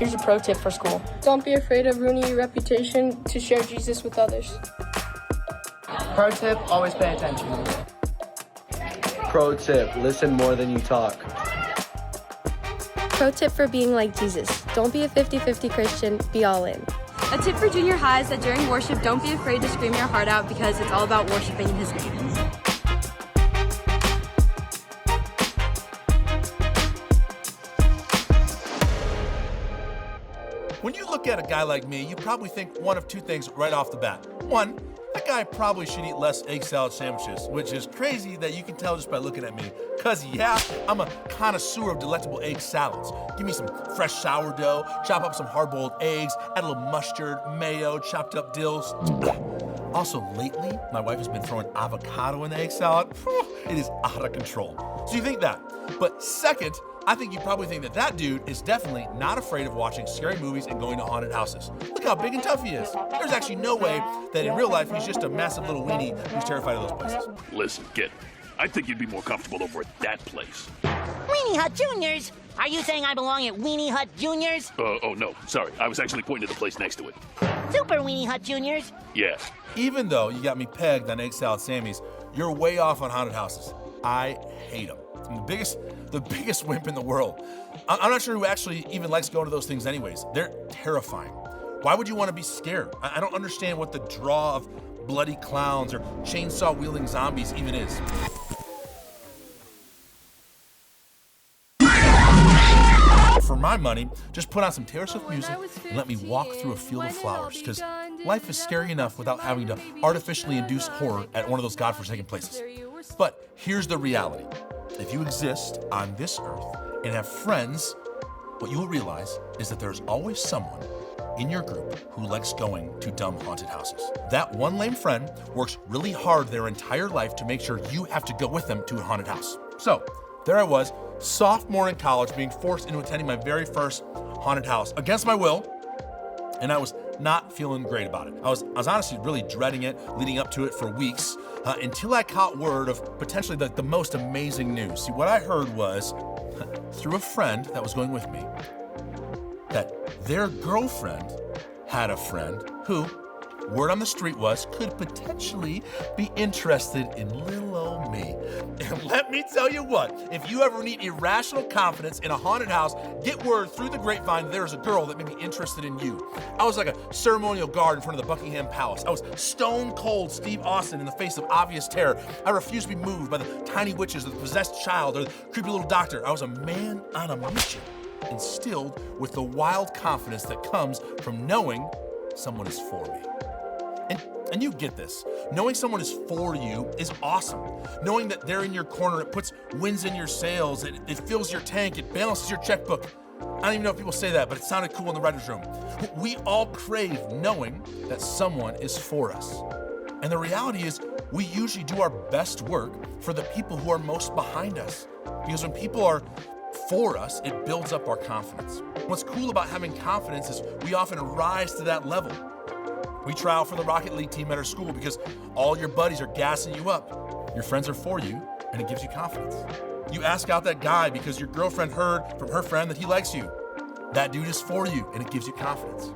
Here's a pro tip for school. Don't be afraid of ruining your reputation to share Jesus with others. Pro tip, always pay attention. Pro tip, listen more than you talk. Pro tip for being like Jesus. Don't be a 50-50 Christian, be all in. A tip for junior high is that during worship, don't be afraid to scream your heart out because it's all about worshiping His name. When you look at a guy like me, you probably think one of two things right off the bat. One, that guy probably should eat less egg salad sandwiches, which is crazy that you can tell just by looking at me. Cause yeah, I'm a connoisseur of delectable egg salads. Give me some fresh sourdough, chop up some hard-boiled eggs, add a little mustard, mayo, chopped up dills. Also, lately, my wife has been throwing avocado in the egg salad. It is out of control. So you think that. But second, I think you probably think that that dude is definitely not afraid of watching scary movies and going to haunted houses. Look how big and tough he is. There's actually no way that in real life he's just a massive little weenie who's terrified of those places. Listen, kid, I think you'd be more comfortable over at that place. Weenie Hut Juniors? Are you saying I belong at Weenie Hut Juniors? Oh, no, sorry. I was actually pointing to the place next to it. Super Weenie Hut Juniors? Yeah. Even though you got me pegged on egg salad Sammy's, you're way off on haunted houses. I hate them. I'm the biggest wimp in the world. I'm not sure who actually even likes going to those things anyways. They're terrifying. Why would you want to be scared? I don't understand what the draw of bloody clowns or chainsaw-wielding zombies even is. For my money, just put on some Taylor Swift music and let me walk through a field of flowers, because life is scary enough without having to artificially induce horror at one of those godforsaken places. But here's the reality. If you exist on this earth and have friends, what you will realize is that there's always someone in your group who likes going to dumb haunted houses. That one lame friend works really hard their entire life to make sure you have to go with them to a haunted house. So there I was, sophomore in college, being forced into attending my very first haunted house against my will, and I was not feeling great about it. I was honestly really dreading it, leading up to it for weeks, until I caught word of potentially the most amazing news. See, what I heard was, through a friend that was going with me, that their girlfriend had a friend who, word on the street was, could potentially be interested in little old me. And let me tell you what, if you ever need irrational confidence in a haunted house, get word through the grapevine there's a girl that may be interested in you. I was like a ceremonial guard in front of the Buckingham Palace. I was stone cold Steve Austin in the face of obvious terror. I refused to be moved by the tiny witches or the possessed child or the creepy little doctor. I was a man on a mission, instilled with the wild confidence that comes from knowing someone is for me. And you get this. Knowing someone is for you is awesome. Knowing that they're in your corner, it puts winds in your sails, it fills your tank, it balances your checkbook. I don't even know if people say that, but it sounded cool in the writer's room. We all crave knowing that someone is for us. And the reality is, we usually do our best work for the people who are most behind us. Because when people are for us, it builds up our confidence. What's cool about having confidence is we often rise to that level. We try out for the Rocket League team at our school because all your buddies are gassing you up. Your friends are for you, and it gives you confidence. You ask out that guy because your girlfriend heard from her friend that he likes you. That dude is for you, and it gives you confidence.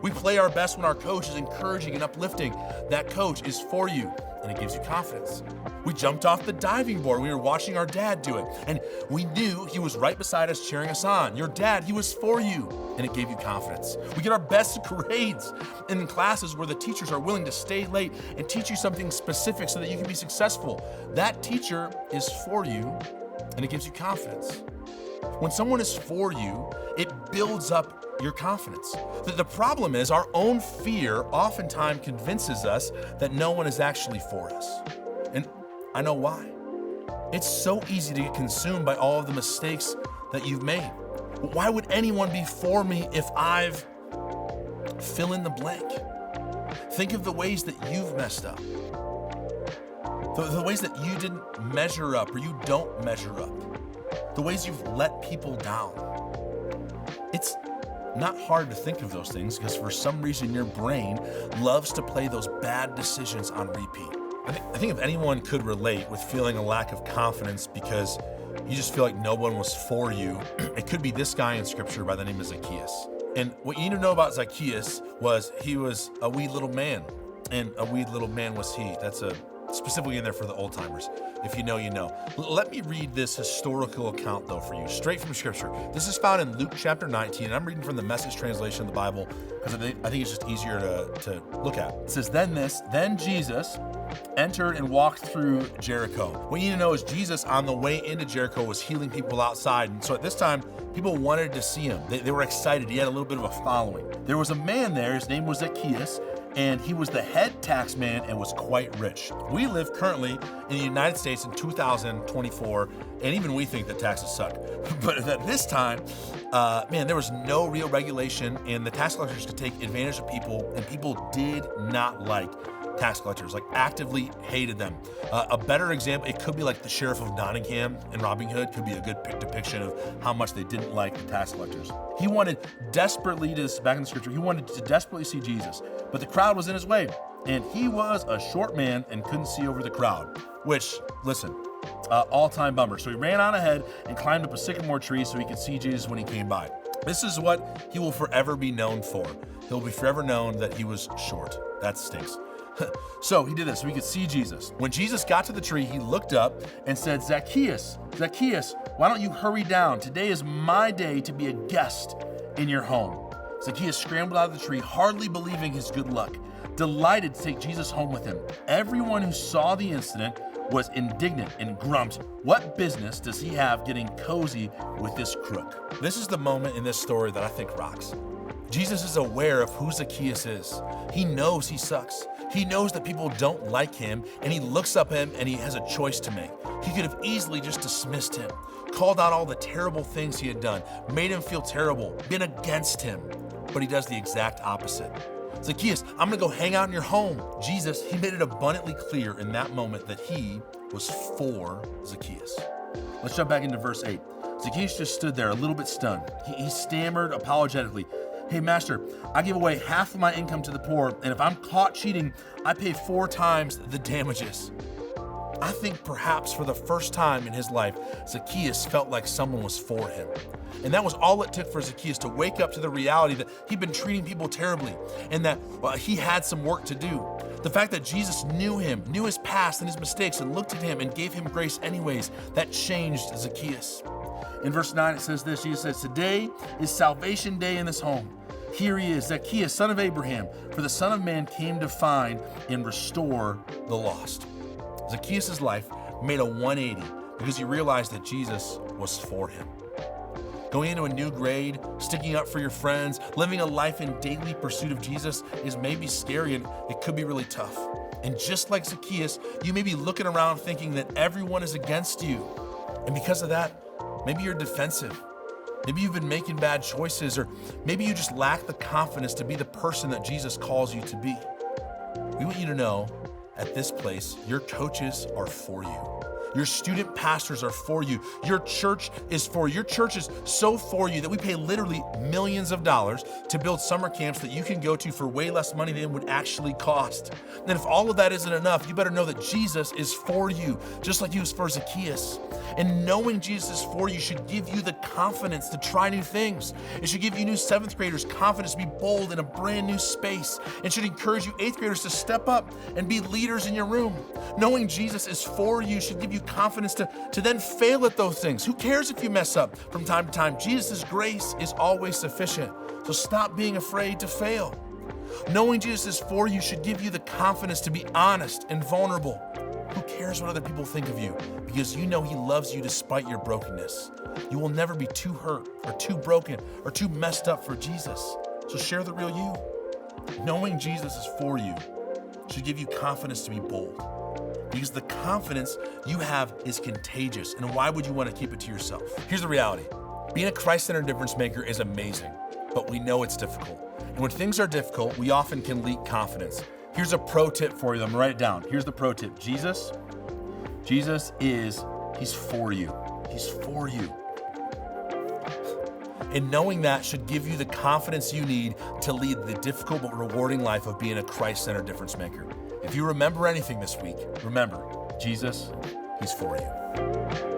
We play our best when our coach is encouraging and uplifting. That coach is for you, and it gives you confidence. We jumped off the diving board. We were watching our dad do it, and we knew he was right beside us cheering us on. Your dad, he was for you, and it gave you confidence. We get our best grades in classes where the teachers are willing to stay late and teach you something specific so that you can be successful. That teacher is for you, and it gives you confidence. When someone is for you, it builds up your confidence. The problem is our own fear oftentimes convinces us that no one is actually for us. And I know why. It's so easy to get consumed by all of the mistakes that you've made. Why would anyone be for me if I've fill in the blank? Think of the ways that you've messed up. The ways that you didn't measure up or you don't measure up. The ways you've let people down. It's not hard to think of those things because for some reason your brain loves to play those bad decisions on repeat. I think if anyone could relate with feeling a lack of confidence because you just feel like no one was for you, it could be this guy in scripture by the name of Zacchaeus. And what you need to know about Zacchaeus was he was a wee little man, and a wee little man was he. That's specifically in there for the old timers. If you know, you know. Let me read this historical account though for you, straight from scripture. This is found in Luke chapter 19, and I'm reading from the Message translation of the Bible because I think it's just easier to look at. It says, then Jesus entered and walked through Jericho. What you need to know is Jesus on the way into Jericho was healing people outside. And so at this time, people wanted to see him. They were excited. He had a little bit of a following. There was a man there, his name was Zacchaeus, and he was the head tax man and was quite rich. We live currently in the United States in 2024, and even we think that taxes suck. But at this time, there was no real regulation, and the tax collectors could take advantage of people, and people did not like tax collectors, like actively hated them. A better example, it could be like the Sheriff of Nottingham in Robin Hood, could be a good depiction of how much they didn't like the tax collectors. He wanted desperately to, back in the scripture, he wanted to desperately see Jesus, but the crowd was in his way, and he was a short man and couldn't see over the crowd, which, listen, all-time bummer. So he ran on ahead and climbed up a sycamore tree so he could see Jesus when he came by. This is what he will forever be known for. He'll be forever known that he was short. That stinks. So he did this so he could see Jesus. When Jesus got to the tree, he looked up and said, Zacchaeus, why don't you hurry down? Today is my day to be a guest in your home. Zacchaeus scrambled out of the tree, hardly believing his good luck, delighted to take Jesus home with him. Everyone who saw the incident was indignant and grumped, what business does he have getting cozy with this crook? This is the moment in this story that I think rocks. Jesus is aware of who Zacchaeus is. He knows he sucks. He knows that people don't like him, and he looks up at him and he has a choice to make. He could have easily just dismissed him, called out all the terrible things he had done, made him feel terrible, been against him, but he does the exact opposite. Zacchaeus, I'm gonna go hang out in your home. Jesus, he made it abundantly clear in that moment that he was for Zacchaeus. Let's jump back into verse 8. Zacchaeus just stood there a little bit stunned. He stammered apologetically, hey, master, I give away half of my income to the poor, and if I'm caught cheating, I pay 4 times the damages. I think perhaps for the first time in his life, Zacchaeus felt like someone was for him. And that was all it took for Zacchaeus to wake up to the reality that he'd been treating people terribly and that he had some work to do. The fact that Jesus knew him, knew his past and his mistakes, and looked at him and gave him grace anyways, that changed Zacchaeus. In verse 9, it says this, Jesus says, today is salvation day in this home. Here he is, Zacchaeus, son of Abraham, for the Son of Man came to find and restore the lost. Zacchaeus' life made a 180 because he realized that Jesus was for him. Going into a new grade, sticking up for your friends, living a life in daily pursuit of Jesus is maybe scary and it could be really tough. And just like Zacchaeus, you may be looking around thinking that everyone is against you. And because of that, maybe you're defensive. Maybe you've been making bad choices, or maybe you just lack the confidence to be the person that Jesus calls you to be. We want you to know at this place, your coaches are for you. Your student pastors are for you. Your church is for you. Your church is so for you that we pay literally millions of dollars to build summer camps that you can go to for way less money than it would actually cost. And if all of that isn't enough, you better know that Jesus is for you, just like he was for Zacchaeus. And knowing Jesus is for you should give you the confidence to try new things. It should give you new 7th graders confidence to be bold in a brand new space. It should encourage you 8th graders to step up and be leaders in your room. Knowing Jesus is for you should give you confidence to then fail at those things. Who cares if you mess up from time to time? Jesus' grace is always sufficient. So stop being afraid to fail. Knowing Jesus is for you should give you the confidence to be honest and vulnerable. Who cares what other people think of you? Because you know he loves you despite your brokenness. You will never be too hurt or too broken or too messed up for Jesus. So share the real you. Knowing Jesus is for you should give you confidence to be bold. Because the confidence you have is contagious. And why would you want to keep it to yourself? Here's the reality. Being a Christ-centered difference maker is amazing, but we know it's difficult. And when things are difficult, we often can leak confidence. Here's a pro tip for you. I'm gonna write it down. Here's the pro tip. Jesus is, he's for you. He's for you. And knowing that should give you the confidence you need to lead the difficult but rewarding life of being a Christ-centered difference maker. If you remember anything this week, remember, Jesus, he's for you.